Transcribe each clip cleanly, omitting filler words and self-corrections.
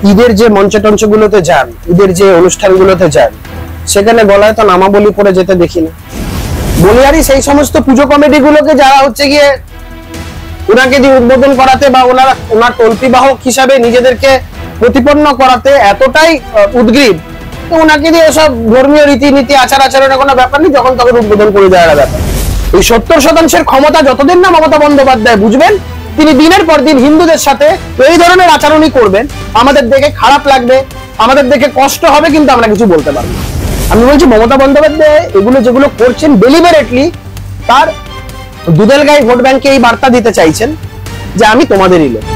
ঈদের যে মঞ্চে টঞ্চগুলোতে যান, ঈদের যে অনুষ্ঠানগুলোতে যান, সেখানে গলায় তো নামাবলী পরে যেতে দেখি না। বলিয়ারি সেই সমস্ত পুজো কমিটি গুলোকে যারা হচ্ছে গিয়ে ওনাকে দিয়ে উদ্বোধন করাতে বা ওনার তল্পি বাহক হিসাবে নিজেদেরকে প্রতিপন্ন করাতে এতটাই উদ্গ্রীব, তো ওনাকে দিয়ে সব ধর্মীয় রীতিনীতি আচার আচরণের কোনো ব্যাপার নেই, যখন তখন উদ্বোধন করে দেওয়ার ব্যাপার। এই 70% ক্ষমতা যতদিন না মমতা বন্দ্যোপাধ্যায় বুঝবেন, তিনি দিনের পর দিন হিন্দুদের সাথে এই ধরনের আচরণই করবেন। আমাদের দেখে খারাপ লাগবে, আমাদের দেখে কষ্ট হবে, কিন্তু আমরা কিছু বলতে পারবো না। আমি বলছি মমতা বন্দ্যোপাধ্যায় এগুলো যেগুলো করছেন ডেলিবারেটলি তার দুধেল গাই ভোট ব্যাংকে এই বার্তা দিতে চাইছেন যে আমি তোমাদেরই লোক।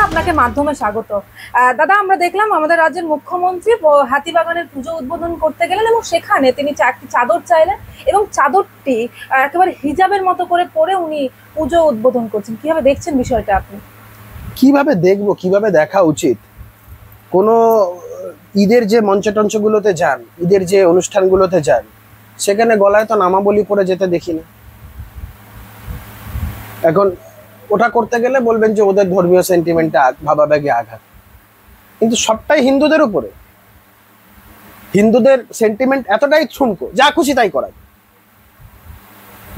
আপনাকে মাধ্যমে স্বাগত। দাদা, আমরা দেখলাম আমাদের রাজ্যের মুখ্যমন্ত্রী হাতিবাগানের পুজো উদ্বোধন করতে গেলেন এবং সেখানে তিনি একটি চাদর চাইলেন এবং চাদরটি একেবারে হিজাবের মতো করে পরে উনি পুজো উদ্বোধন করছেন। কিভাবে দেখছেন বিষয়টা আপনি? কিভাবে দেখবো, কিভাবে দেখা উচিত? কোনো ঈদের যে মঞ্চ টঞ্চগুলোতে যান, ঈদের যে অনুষ্ঠানগুলোতে যান, সেখানে গলায় তো নামাবলী পরে যেতে দেখি না। এখন ওটা করতে গেলে বলবেন যে ওদের ধর্মীয় সেন্টিমেন্টে ভাবাবেগে আঘাত, কিন্তু সবটাই হিন্দুদের উপরে। হিন্দুদের সেন্টিমেন্ট এতটাই ঠুনকো, যা খুশি তাই করায়।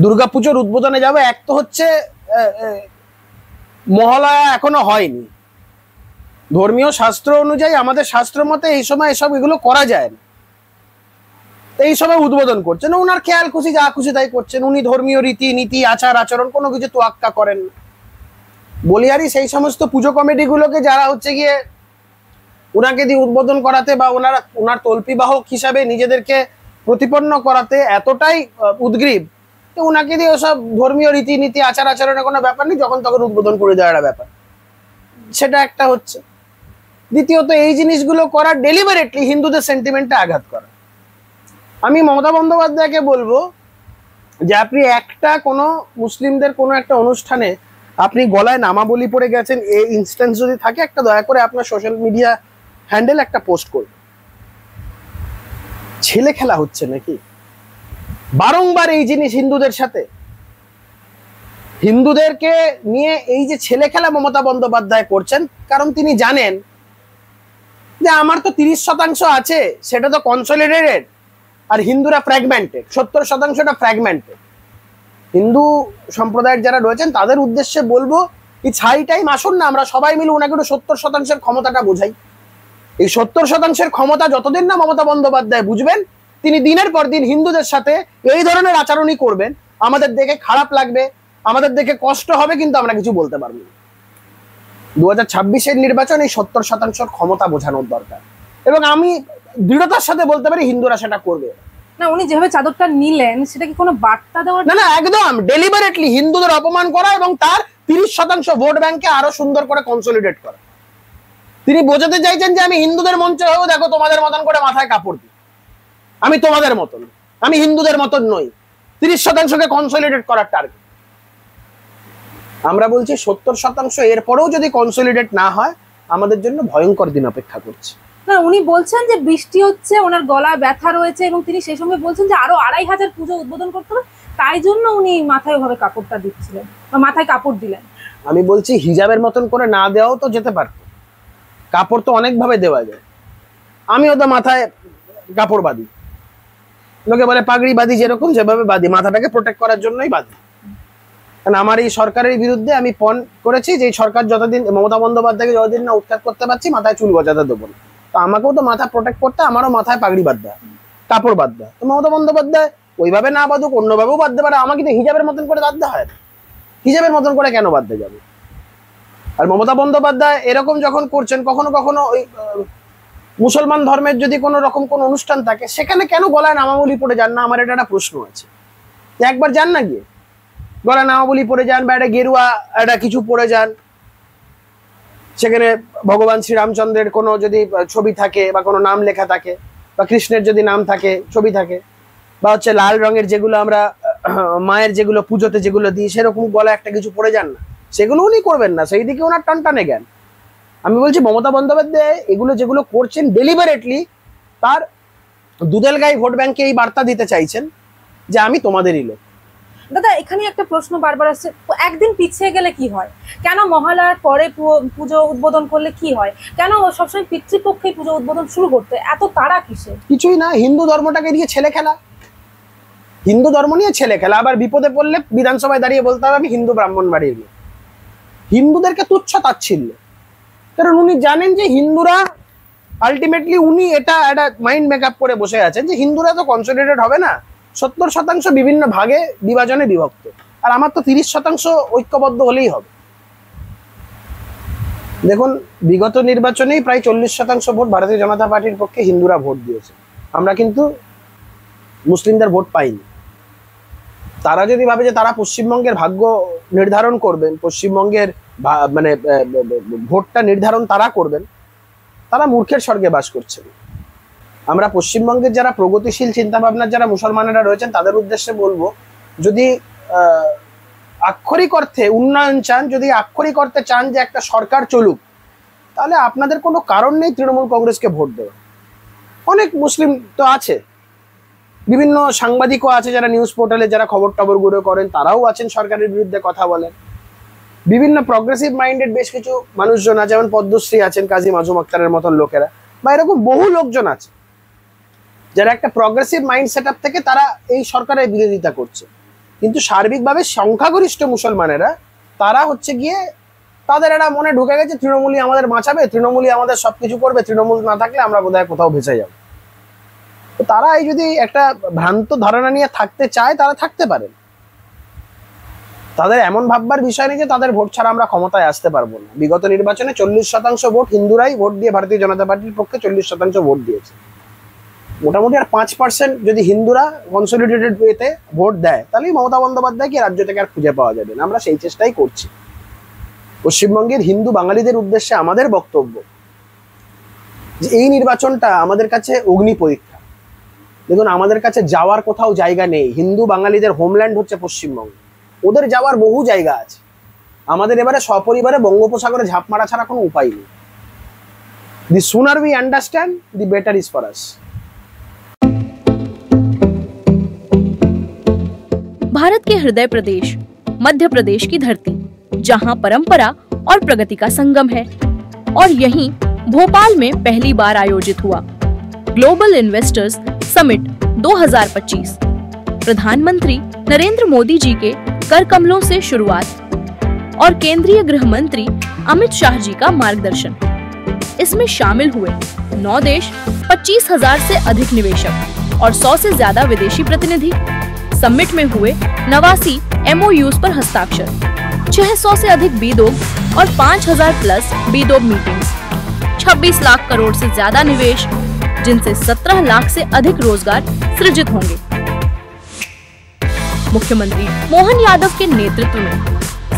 দুর্গাপুজোর উদ্বোধনে যাবে, এক তো হচ্ছে মহালয়া এখনো হয়নি, ধর্মীয় শাস্ত্র অনুযায়ী আমাদের শাস্ত্র মতে এই সময় এসব এগুলো করা যায় না, এই সময় উদ্বোধন করছেন। ওনার খেয়াল খুশি যা খুশি তাই করছেন। উনি ধর্মীয় রীতি নীতি আচার আচরণ কোনো কিছু তোয়াক্কা করেন না। বলিয়ারি সেই সমস্ত পুজো কমিটি গুলোকে যারা হচ্ছে গিয়ে ওনাকে দিয়ে উদ্বোধন করাতে বা ওনার তল্পি বাহক হিসাবে নিজেদেরকে প্রতিপন্ন করাতে এতটাই উদ্গ্রীব, তো ওনাকে দিয়ে সব ধর্মীয় রীতিনীতি আচার আচরণের কোনো ব্যাপার নেই, যখন তখন উদ্বোধন করে দেওয়ার ব্যাপার, সেটা একটা হচ্ছে। দ্বিতীয়ত, এই জিনিসগুলো করা ডেলিবারেটলি হিন্দুদের সেন্টিমেন্টে আঘাত করা। আমি মমতা বন্দ্যোপাধ্যায়কে বলবো যে আপনি একটা কোনো মুসলিমদের কোনো একটা অনুষ্ঠানে আপনি গলায় নামাবলী পড়ে গেছেন, এই ইনস্ট্যান্স যদি থাকে, একটা দয়া করে আপনার সোশ্যাল মিডিয়া হ্যান্ডেল একটা পোস্ট করুন। ছেলে খেলা হচ্ছে নাকি? বারংবার এই জিনিস হিন্দুদের সাথে, হিন্দুদেরকে নিয়ে এই যে ছেলে খেলা মমতা বন্দ্যোপাধ্যায় করছেন, কারণ তিনি জানেন যে আমার তো 30% আছে, সেটা তো কনসলিডেটেড, আর হিন্দুরা ফ্র্যাগমেন্টেড, 70%টা ফ্র্যাগমেন্টেড। হিন্দু সম্প্রদায়ের যারা রয়েছেন তাদের উদ্দেশ্যে বলবো, এই ছাই টাইম আসুন না, আমরা সবাই মিলে ওনাকে একটু 70% ক্ষমতাটা বোঝাই। এই 70% ক্ষমতা যতদিন না মমতা বন্দ্যোপাধ্যায় বুঝবেন, তিনি দিনের পর দিন হিন্দুদের সাথে এই ধরনের আচরণই করবেন। আমাদের দেখে খারাপ লাগবে, আমাদের দেখে কষ্ট হবে, কিন্তু আমরা কিছু বলতে পারবো না। 2026-এর নির্বাচন এই 70% ক্ষমতা বোঝানোর দরকার, এবং আমি দৃঢ়তার সাথে বলতে পারি হিন্দুরা সেটা করবে না। উনি যেভাবে চাদরটা নিলেন, সেটা কি কোনো বার্তা দেওয়ার? না, একদম ডেলিবারেটলি হিন্দুদের অপমান করা এবং তার 30% ভোট ব্যাংকে আরো সুন্দর করে কনসলিডেট করা। তিনি বোঝাতে চাইছেন যে আমি হিন্দুদের মঞ্চে হয়েও দেখো তোমাদের মতন করে মাথায় কাপড় দিই, আমি তোমাদের মতন, আমি হিন্দুদের মতন নই। 30%কে কনসলিডেট করার টার্গেট। আমরা বলছি 70%, এরপরেও যদি কনসলিডেট না হয়, আমাদের জন্য ভয়ঙ্কর দিন অপেক্ষা করছে। না, উনি বলছেন যে বৃষ্টি হচ্ছে, ওনার গলায় ব্যথা রয়েছে, এবং তিনি সেই সঙ্গে বলছেন যে আরো 2500 পুজো উদ্বোধন করতে হবে, তাই জন্য উনি মাথায় ওভাবে কাপড়টা দিচ্ছিলেন বা মাথায় কাপড় দিলেন। আমি বলছি হিজাবের মতন করে না দেওয়াও তো যেতে পারতো, কাপড় তো অনেক ভাবে দেওয়া যায়। আমিও তো মাথায় কাপড় বাঁধি, লোকে বলে পাগড়ি বাঁধি, যেরকম যেভাবে বাঁধি, মাথাটাকে প্রোটেক্ট করার জন্যই বাঁধি। কারণ আমার এই সরকারের বিরুদ্ধে আমি পণ করেছি যে সরকার যতদিন, মমতা বন্দ্যোপাধ্যায়কে যতদিন না উৎখাত করতে পারছি, মাথায় চুল গজাতে দেবো না। তো আমাকেও তো মাথা প্রোটেক্ট করতে, আমারও মাথায় পাগড়ি বাঁধতে হয়, কাপড় বাঁধতে হয়। তো মমতা বন্দ্যোপাধ্যায় ওইভাবে না বাঁধুক, অন্যভাবেও বাঁধতে পারে, আমাকে তো হিজাবের মতন করে বাঁধতে হয় না। হিজাবের মতন করে কেন বাঁধতে যাবে? আর মমতা বন্দ্যোপাধ্যায় এরকম যখন করছেন, কখনো কখনো ওই মুসলমান ধর্মের যদি কোনো রকম কোনো অনুষ্ঠান থাকে, সেখানে কেন গলায় নামাবলী পড়ে যান না? আমার এটা একটা প্রশ্ন আছে। একবার যান না, গিয়ে গলায় নামাবলী পড়ে যান, বা একটা গেরুয়া একটা কিছু পড়ে যান, সেখানে ভগবান শ্রীরামচন্দ্রের কোনো যদি ছবি থাকে বা কোনো নাম লেখা থাকে, বা কৃষ্ণের যদি নাম থাকে, ছবি থাকে, বা হচ্ছে লাল রঙের যেগুলো আমরা মায়ের যেগুলো পুজোতে যেগুলো দিই, সেরকম গলায় একটা কিছু পড়ে যান না, সেগুলো উনি করবেন না, সেই দিকে ওনার টানটানে জ্ঞান। আমি বলছি মমতা বন্দ্যোপাধ্যায় এগুলো যেগুলো করছেন ডেলিবারেটলি তার দুধেল গাই ভোট ব্যাংকে এই বার্তা দিতে চাইছেন যে আমি তোমাদেরই লোক। দাদা এখানে একটা প্রশ্ন বারবার আসছে, একদিন পিছিয়ে গেলে কি হয়? কেন মহালয়ার পরে পুজো উদ্বোধন করলে কি হয়? কেন সবসময় পিতৃপক্ষে পুজো উদ্বোধন শুরু করতে এত তাড়া কিসে? কিছুই না, হিন্দু ধর্মটাকে নিয়ে ছেলে খেলা, হিন্দু ধর্ম নিয়ে ছেলে খেলা। আবার বিপদে পড়লে বিধানসভায় দাঁড়িয়ে বলতে হবে আমি হিন্দু ব্রাহ্মণ বাড়ির মেয়ে। হিন্দুদেরকে তুচ্ছ তাচ্ছিল্য, কারণ উনি জানেন যে হিন্দুরা আলটিমেটলি, উনি এটা একটা মাইন্ড মেকআপ করে বসে আছেন যে হিন্দুরা তো কনসলিডেটেড হবে না, 70% বিভিন্ন ভাগে বিভাজনে বিভক্ত, আর আমার তো 30% ঐক্যবদ্ধ হলেই হবে। দেখুন, বিগত নির্বাচনেই প্রায় 40% ভোট ভারতীয় জনতা পার্টির পক্ষে হিন্দুরা ভোট দিয়েছে, আমরা কিন্তু মুসলিমদের ভোট পাইনি। তারা যদি ভাবে যে তারা পশ্চিমবঙ্গের ভাগ্য নির্ধারণ করবেন, পশ্চিমবঙ্গের মানে ভোটটা নির্ধারণ তারা করবেন, তারা মূর্খের স্বর্গে বাস করছেন। আমরা পশ্চিমবঙ্গের যারা প্রগতিশীল চিন্তাভাবনার যারা মুসলমানেরা রয়েছেন তাদের উদ্দেশ্যে বলবো, যদি আক্ষরিক অর্থে উন্নয়ন চান, যদি আক্ষরিক অর্থে চান যে একটা সরকার চলুক, তাহলে আপনাদের কোনো কারণ নেই তৃণমূল কংগ্রেসকে ভোট দেওয়া। অনেক মুসলিম তো আছে, বিভিন্ন সাংবাদিকও আছে যারা নিউজ পোর্টালে যারা খবর টবরগুলো করেন, তারাও আছেন সরকারের বিরুদ্ধে কথা বলেন। বিভিন্ন প্রগ্রেসিভ মাইন্ডেড বেশ কিছু মানুষজন আছে, যেমন পদ্মশ্রী আছেন, কাজী মাজুম আক্তারের মতন লোকেরা, বা এরকম বহু লোকজন আছে যারা একটা প্রগ্রেসিভ মাইন্ড সেট আপ থেকে তারা এই সরকারের বিরোধিতা করছে। কিন্তু সার্বিকভাবে সংখ্যাগরিষ্ঠ মুসলমানেরা তারা হচ্ছে গিয়ে, তাদের এটা মনে ঢুকে গেছে তৃণমূলই আমাদের বাঁচাবে, তৃণমূলই আমাদের সবকিছু করবে, তৃণমূল না থাকলে আমরা বোধহয় কোথাও ভেসে যাব। তো তারা এই যদি একটা ভ্রান্ত ধারণা নিয়ে থাকতে চায়, তারা থাকতে পারেন। তাদের এমন ভাববার বিষয় নেই যে তাদের ভোট ছাড়া আমরা ক্ষমতায় আসতে পারবো না। বিগত নির্বাচনে 40% ভোট হিন্দুরাই ভোট দিয়ে ভারতীয় জনতা পার্টির পক্ষে 40% ভোট দিয়েছে। মোটামুটি আর 5% যদি হিন্দুরা কনসলিডেটেড ওয়েতে ভোট দেয়, তাহলেই মমতা বন্দ্যোপাধ্যায়কে রাজ্য থেকে আর খুঁজে পাওয়া যাবে না। আমরা সেই চেষ্টাই করছি। পশ্চিমবঙ্গের হিন্দু বাঙালিদের উদ্দেশ্যে আমাদের বক্তব্য যে এই নির্বাচনটা আমাদের কাছে অগ্নি পরীক্ষা। দেখুন, আমাদের কাছে যাওয়ার কোথাও জায়গা নেই। হিন্দু বাঙালিদের হোমল্যান্ড হচ্ছে পশ্চিমবঙ্গ, ওদের যাওয়ার বহু জায়গা আছে। আমাদের এবারে সপরিবারে বঙ্গোপসাগরে ঝাঁপ মারা ছাড়া কোনো উপায় নেই। The sooner we understand, the better is for us. Bharat के हृदय प्रदेश मध्य प्रदेश की धरती, जहां परंपरा और प्रगति का संगम है, और यहीं भोपाल में पहली बार आयोजित हुआ ग्लोबल इन्वेस्टर्स समिट 2025। प्रधानमंत्री नरेंद्र मोदी जी के कर कमलों से शुरुआत और केंद्रीय गृह मंत्री अमित शाह जी का मार्गदर्शन। इसमें शामिल हुए 9 देश, 25,000 से अधिक निवेशक और 100 से ज्यादा विदेशी प्रतिनिधि। समिट में हुए 89 MOUs पर हस्ताक्षर, 600 से अधिक बीदोग और 5,000 प्लस बीदोग मीटिंग्स, 26 लाख करोड़ से ज्यादा निवेश, जिनसे 17 लाख से अधिक रोजगार सृजित होंगे। मुख्यमंत्री मोहन यादव के नेतृत्व में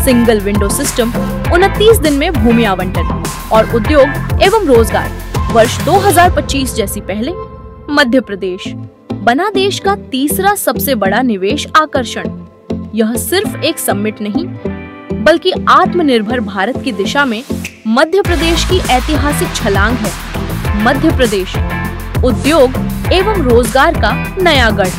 सिंगल विंडो सिस्टम, 29 दिन में भूमि आवंटन और उद्योग एवं रोजगार, वर्ष 2025 जैसी पहले मध्य प्रदेश बना देश का तीसरा सबसे बड़ा निवेश आकर्षण। यह सिर्फ एक समिट नहीं, बल्कि आत्मनिर्भर भारत की दिशा में मध्य प्रदेश की ऐतिहासिक छलांग है। मध्य प्रदेश उद्योग एवं रोजगार का नया गढ़।